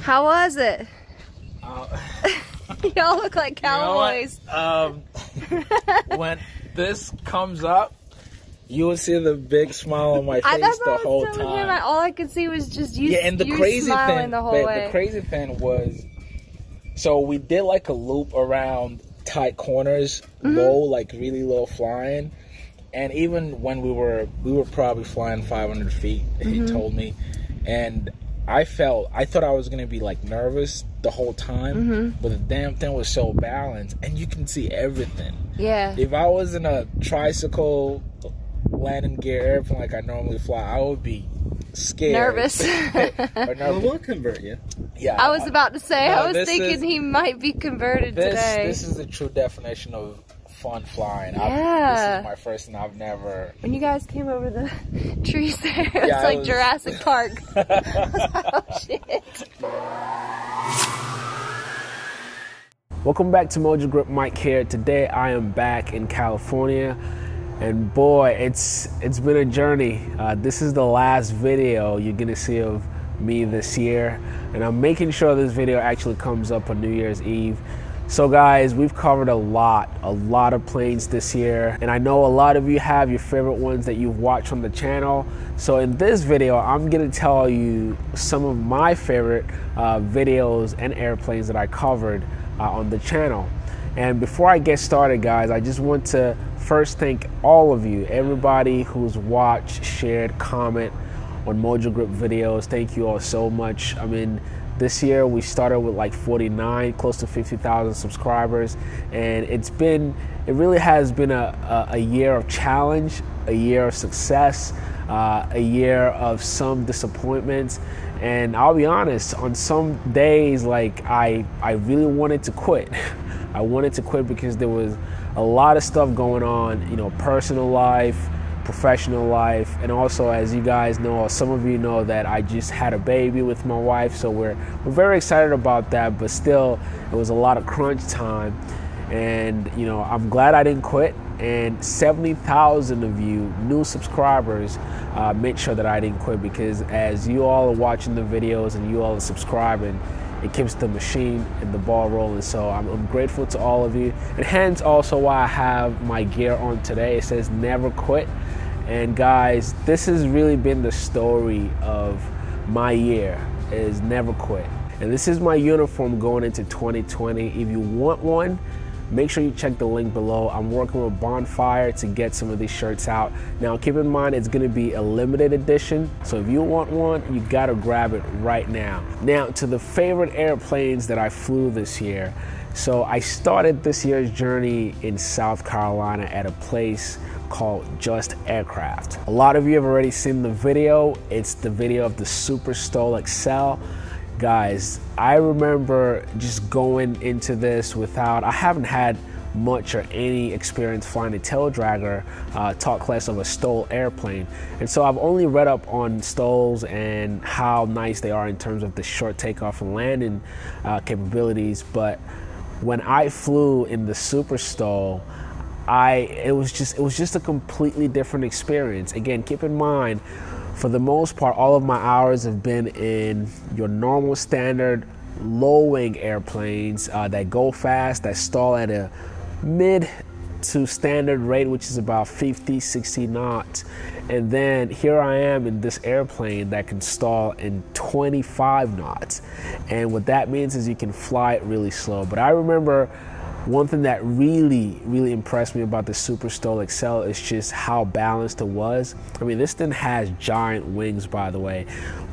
How was it? Y'all look like cowboys. You know when this comes up, you will see the big smile on my face the whole time. All I could see was just you. Yeah, and the crazy thing, the crazy thing was, so we did like a loop around tight corners, low, like really low flying, and even when we were probably flying 500 feet, he told me, and I thought I was gonna be like nervous the whole time, but the damn thing was so balanced, and you can see everything. Yeah. If I was in a tricycle landing gear airplane like I normally fly, I would be scared. Nervous. Well, we'll convert you. Yeah. I was about to say, I was thinking he might be converted today. This is the true definition of fun flying. Yeah. This is my first, and I've never. When you guys came over the trees there, it's like Jurassic Park. Oh shit. Welcome back to MojoGrip. Mike here. Today I am back in California, and boy, it's been a journey. This is the last video you're gonna see of me this year, and I'm making sure this video actually comes up on New Year's Eve. So guys, we've covered a lot of planes this year, and I know a lot of you have your favorite ones that you've watched on the channel. So in this video, I'm gonna tell you some of my favorite videos and airplanes that I covered on the channel. And before I get started, guys, I just want to first thank all of you, everybody who's watched, shared, comment on MojoGrip videos. Thank you all so much. I mean, this year we started with like 49, close to 50,000 subscribers, and it really has been a year of challenge, a year of success, a year of some disappointments. And I'll be honest, on some days, like I really wanted to quit. I wanted to quit because there was a lot of stuff going on, you know, personal life, professional life, and also, as you guys know, or some of you know, that I just had a baby with my wife, so we're very excited about that. But still, it was a lot of crunch time, and you know, I'm glad I didn't quit. And 70,000 of you new subscribers made sure that I didn't quit, because as you all are watching the videos and you all are subscribing, it keeps the machine and the ball rolling. So I'm grateful to all of you, and hence also why I have my gear on today. It says never quit. And guys, this has really been the story of my year, is never quit. And this is my uniform going into 2020. If you want one, make sure you check the link below. I'm working with Bonfire to get some of these shirts out. Now keep in mind, it's gonna be a limited edition, so if you want one, you gotta grab it right now. Now to the favorite airplanes that I flew this year. So I started this year's journey in South Carolina at a place called Just Aircraft. A lot of you have already seen the video. It's the video of the SUPERSTOL XL. Guys, I remember just going into this I haven't had much or any experience flying a tail dragger, talk less of a STOL airplane. And so I've only read up on STOLs and how nice they are in terms of the short takeoff and landing capabilities. But when I flew in the SUPERSTOL, it was just a completely different experience. Again, keep in mind, for the most part, all of my hours have been in your normal standard low wing airplanes that go fast, that stall at a mid to standard rate, which is about 50, 60 knots. And then here I am in this airplane that can stall in 25 knots. And what that means is you can fly it really slow. But I remember one thing that really impressed me about the SUPERSTOL XL is just how balanced it was. I mean, this thing has giant wings, by the way,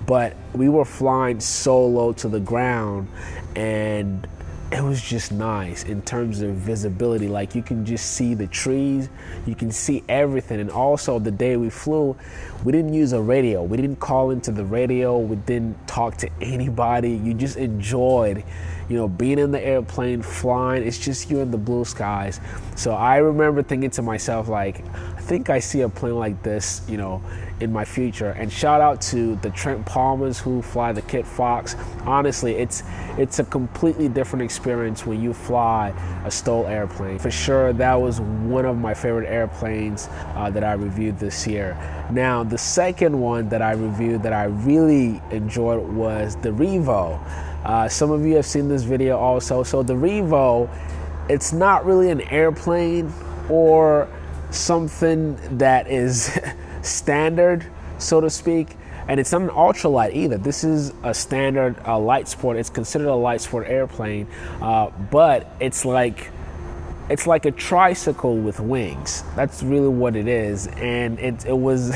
but we were flying so low to the ground, and it was just nice in terms of visibility. Like, you can just see the trees, you can see everything. And also, the day we flew, we didn't use a radio. We didn't call into the radio. We didn't talk to anybody. You just enjoyed, you know, being in the airplane, flying. It's just you in the blue skies. So I remember thinking to myself, like, I think I see a plane like this, you know, in my future. And shout out to the Trent Palmers who fly the Kit Fox. Honestly, it's a completely different experience when you fly a STOL airplane. For sure, that was one of my favorite airplanes that I reviewed this year. Now, the second one that I reviewed that I really enjoyed was the REVO. Some of you have seen this video also. So the REVO, it's not really an airplane or something that is standard, so to speak, and it's not an ultralight either. This is a standard light sport. It's considered a light sport airplane, but it's like a tricycle with wings. That's really what it is. And it was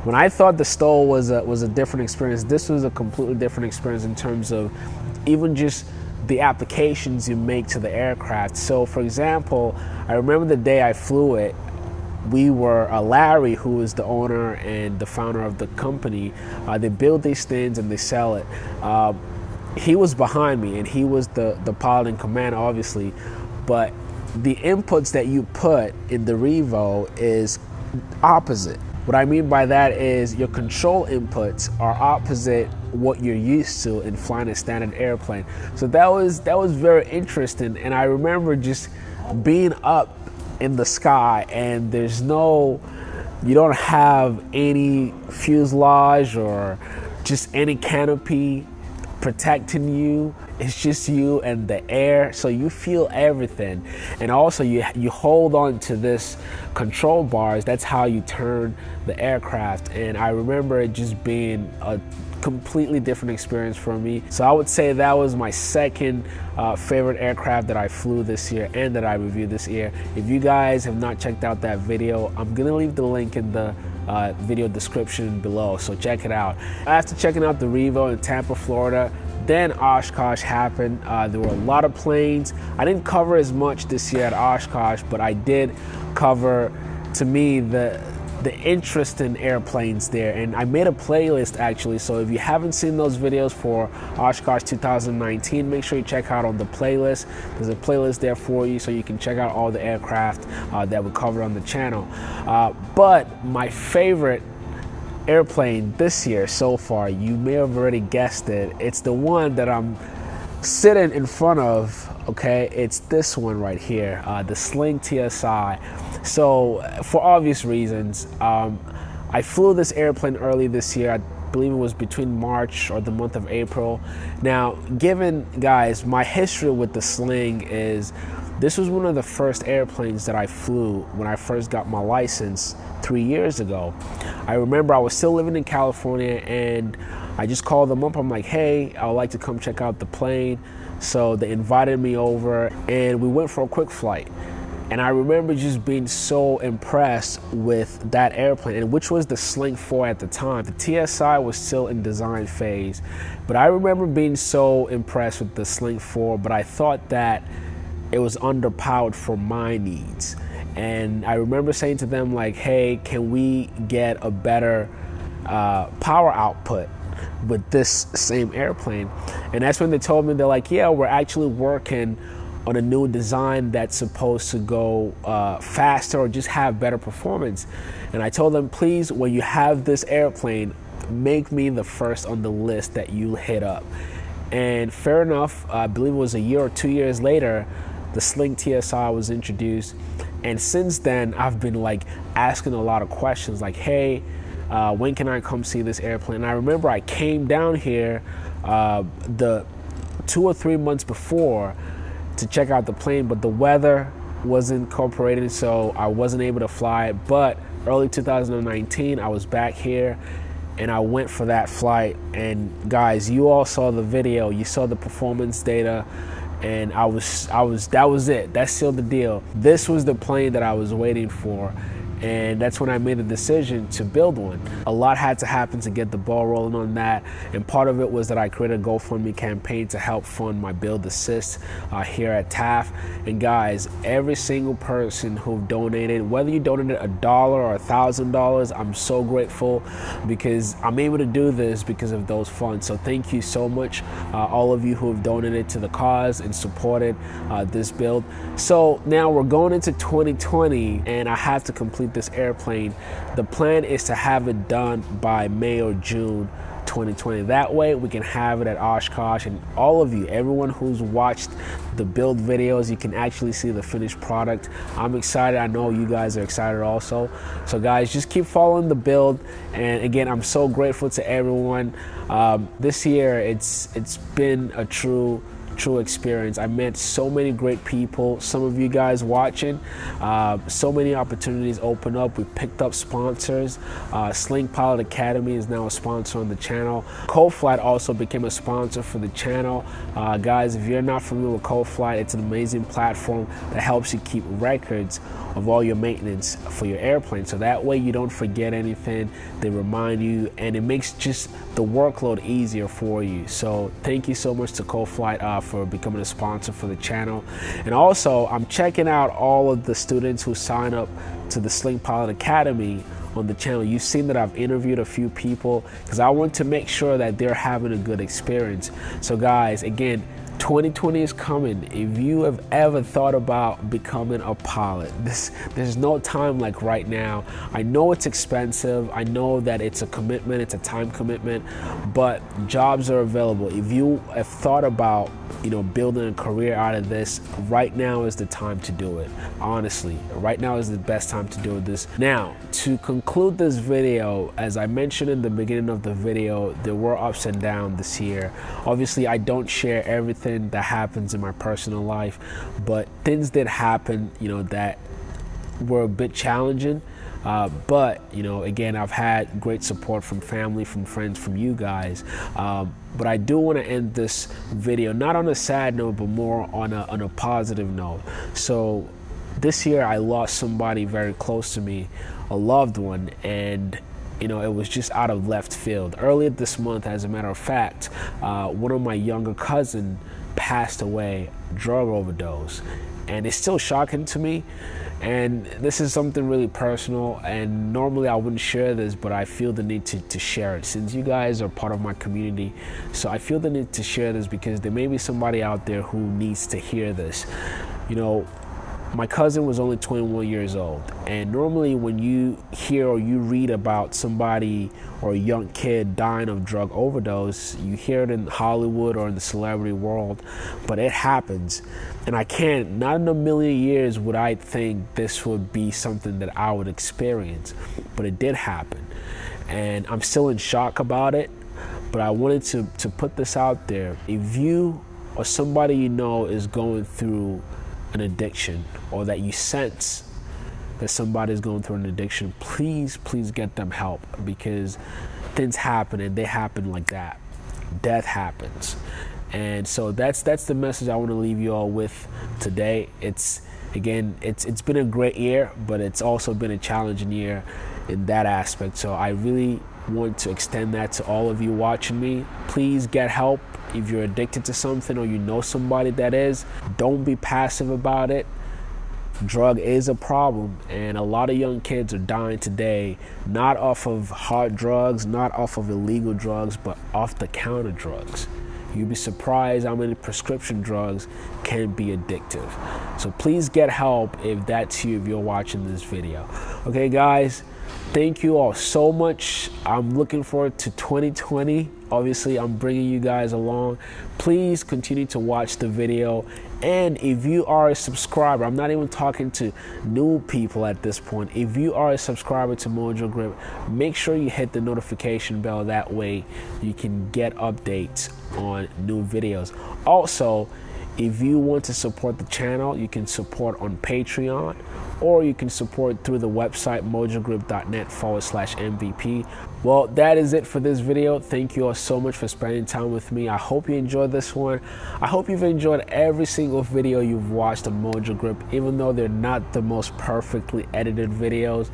when I thought the STOL was a different experience, this was a completely different experience in terms of even just the applications you make to the aircraft. So for example, I remember the day I flew it, we were Larry, who is the owner and the founder of the company. They build these things and they sell it. He was behind me and he was the pilot in command, obviously, but the inputs that you put in the REVO is opposite. What I mean by that is your control inputs are opposite what you're used to in flying a standard airplane. So that was very interesting, and I remember just being up in the sky and you don't have any fuselage or just any canopy protecting you. It's just you and the air, so you feel everything. And also you hold on to this control bars. That's how you turn the aircraft. And I remember it just being a completely different experience for me. So I would say that was my second favorite aircraft that I flew this year and that I reviewed this year. If you guys have not checked out that video, I'm gonna leave the link in the video description below, so check it out. After checking out the REVO in Tampa, Florida, then Oshkosh happened. There were a lot of planes. I didn't cover as much this year at Oshkosh, but I did cover, to me, the interesting airplanes there. And I made a playlist actually, so if you haven't seen those videos for Oshkosh 2019, make sure you check out on the playlist. There's a playlist there for you so you can check out all the aircraft that we covered on the channel. But my favorite airplane this year so far, you may have already guessed it, it's the one that I'm sitting in front of. Okay, it's this one right here, the SLING TSI. So for obvious reasons, I flew this airplane early this year. I believe it was between March or the month of April. Now, given, guys, my history with the SLING is this was one of the first airplanes that I flew when I first got my license 3 years ago. I remember I was still living in California and I just called them up. I'm like, hey, I would like to come check out the plane. So they invited me over and we went for a quick flight. And I remember just being so impressed with that airplane, and which was the SLING 4 at the time. The TSI was still in design phase, but I remember being so impressed with the SLING 4, but I thought that it was underpowered for my needs. And I remember saying to them like, hey, can we get a better power output with this same airplane? And that's when they told me, they're like, yeah, we're actually working on a new design that's supposed to go faster or just have better performance. And I told them, please, when you have this airplane, make me the first on the list that you hit up. And fair enough, I believe it was a year or 2 years later, the SLING TSI was introduced. And since then, I've been like asking a lot of questions like, hey, when can I come see this airplane? And I remember I came down here the 2 or 3 months before to check out the plane, but the weather wasn't incorporated, so I wasn't able to fly it. But early 2019, I was back here and I went for that flight. And guys, you all saw the video, you saw the performance data, and that was it. That sealed the deal. This was the plane that I was waiting for. And that's when I made the decision to build one. A lot had to happen to get the ball rolling on that, and part of it was that I created a GoFundMe campaign to help fund my build assist here at TAF. And guys, every single person who donated, whether you donated $1 or $1,000, I'm so grateful, because I'm able to do this because of those funds. So thank you so much, all of you who have donated to the cause and supported this build. So now we're going into 2020, and I have to complete complete this airplane. The plan is to have it done by May or June 2020. That way we can have it at Oshkosh, and all of you, everyone who's watched the build videos, you can actually see the finished product. I'm excited. I know you guys are excited also. So guys, just keep following the build. And again, I'm so grateful to everyone. This year it's been a true experience. I met so many great people, some of you guys watching. So many opportunities open up. We picked up sponsors. SLING Pilot Academy is now a sponsor on the channel. CoFlight also became a sponsor for the channel. Guys, if you're not familiar with CoFlight, it's an amazing platform that helps you keep records of all your maintenance for your airplane, so that way you don't forget anything. They remind you, and it makes just the workload easier for you. So thank you so much to CoFlight for becoming a sponsor for the channel. And also, I'm checking out all of the students who sign up to the SLING Pilot Academy on the channel. You've seen that I've interviewed a few people because I want to make sure that they're having a good experience. So guys, again, 2020 is coming. If you have ever thought about becoming a pilot, there's no time like right now. I know it's expensive. I know that it's a commitment, it's a time commitment, but jobs are available. If you have thought about, building a career out of this, right now is the time to do it. Honestly, right now is the best time to do this. Now, to conclude this video, as I mentioned in the beginning of the video, there were ups and downs this year. Obviously, I don't share everything that happens in my personal life, but things did happen, that were a bit challenging. But again, I've had great support from family, from friends, from you guys. But I do want to end this video not on a sad note, but more on a positive note. So this year I lost somebody very close to me, a loved one, and it was just out of left field. Earlier this month, as a matter of fact, one of my younger cousins passed away, drug overdose, and it's still shocking to me. And this is something really personal, and normally I wouldn't share this, but I feel the need to share it since you guys are part of my community. So I feel the need to share this because there may be somebody out there who needs to hear this. My cousin was only 21 years old, and normally when you hear or you read about somebody or a young kid dying of drug overdose, you hear it in Hollywood or in the celebrity world, but it happens. And not in a million years would I think this would be something that I would experience, but it did happen. And I'm still in shock about it, but I wanted to put this out there. If you or somebody you know is going through an addiction, or that you sense that somebody's going through an addiction, please get them help, because things happen, and they happen like that. Death happens. And so that's the message I want to leave you all with today. It's been a great year, but it's also been a challenging year in that aspect. So I really want to extend that to all of you watching me. Please get help. If you're addicted to something or you know somebody that is, don't be passive about it. Drug is a problem, and a lot of young kids are dying today, not off of hard drugs, not off of illegal drugs, but off the counter drugs. You'd be surprised how many prescription drugs can be addictive. So please get help if that's you, if you're watching this video. Okay, guys, thank you all so much. I'm looking forward to 2020. Obviously, I'm bringing you guys along. Please continue to watch the video. And if you are a subscriber, I'm not even talking to new people at this point. If you are a subscriber to MojoGrip, make sure you hit the notification bell. That way you can get updates on new videos. Also, if you want to support the channel, you can support on Patreon, or you can support through the website mojogrip.net/MVP. Well, that is it for this video. Thank you all so much for spending time with me. I hope you enjoyed this one. I hope you've enjoyed every single video you've watched on MojoGrip, even though they're not the most perfectly edited videos.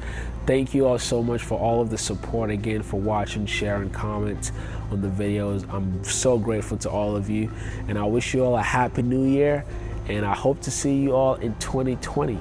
Thank you all so much for all of the support, again, for watching, sharing, comments on the videos. I'm so grateful to all of you, and I wish you all a happy new year, and I hope to see you all in 2020.